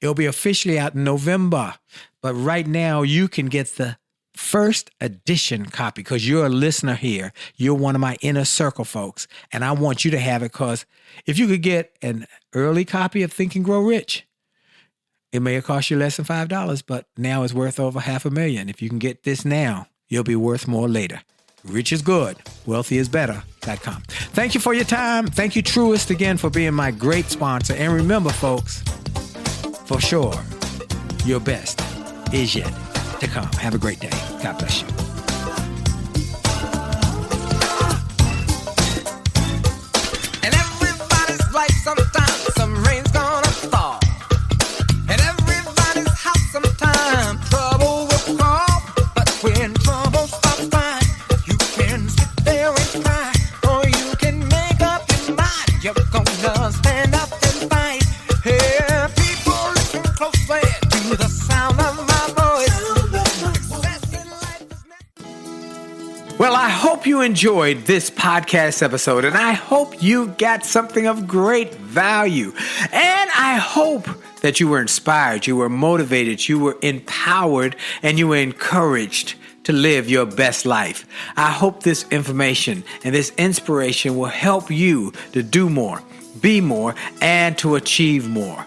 It'll be officially out in November. But right now, you can get the first edition copy because you're a listener here. You're one of my inner circle folks, and I want you to have it because if you could get an early copy of Think and Grow Rich, it may have cost you less than $5, but now it's worth over $500,000. If you can get this now, you'll be worth more later. Rich is good. Wealthy is better.com. Thank you for your time. Thank you, Truist, again, for being my great sponsor. And remember, folks, for sure, your best is yet to come. Have a great day. God bless you. And everybody's life sometimes some rain's gonna fall. And everybody's house sometimes trouble will call. But when trouble stops by, you can sit there and cry, or you can make up your mind. You're gonna stand up and fight. Hey, people, listen closely to the sound of my voice. Success in life is never. Well, I hope you enjoyed this podcast episode, and I hope you got something of great value. And I hope that you were inspired, you were motivated, you were empowered, and you were encouraged to live your best life. I hope this information and this inspiration will help you to do more, be more, and to achieve more.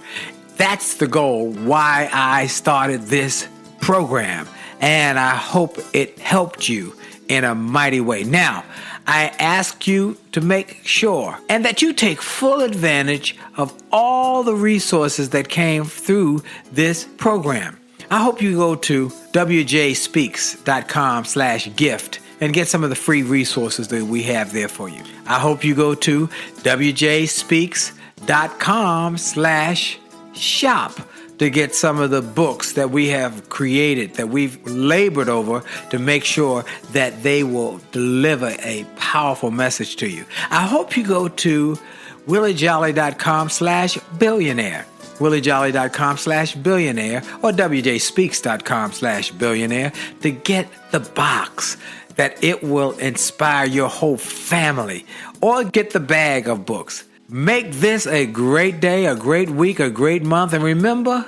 That's the goal why I started this program, and I hope it helped you in a mighty way. Now, I ask you to make sure and that you take full advantage of all the resources that came through this program. I hope you go to wjspeaks.com/gift and get some of the free resources that we have there for you. I hope you go to wjspeaks.com/shop to get some of the books that we have created, that we've labored over to make sure that they will deliver a powerful message to you. I hope you go to williejolly.com/billionaire, williejolly.com/billionaire, or wjspeaks.com/billionaire to get the box that it will inspire your whole family, or get the bag of books. Make this a great day, a great week, a great month. And remember,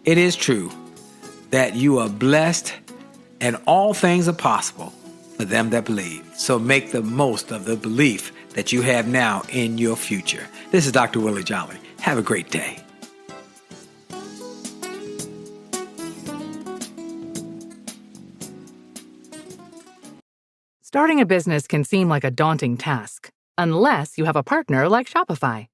it is true that you are blessed and all things are possible for them that believe. So make the most of the belief that you have now in your future. This is Dr. Willie Jolley. Have a great day. Starting a business can seem like a daunting task, unless you have a partner like Shopify.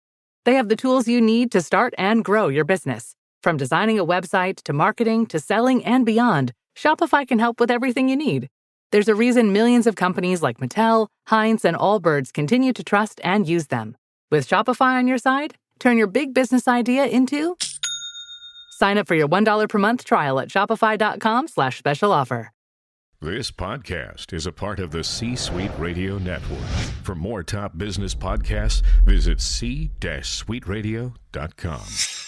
They have the tools you need to start and grow your business. From designing a website to marketing to selling and beyond, Shopify can help with everything you need. There's a reason millions of companies like Mattel, Heinz, and Allbirds continue to trust and use them. With Shopify on your side, turn your big business idea into... Sign up for your $1 per month trial at shopify.com/special offer. This podcast is a part of the C-Suite Radio Network. For more top business podcasts, visit c-suiteradio.com.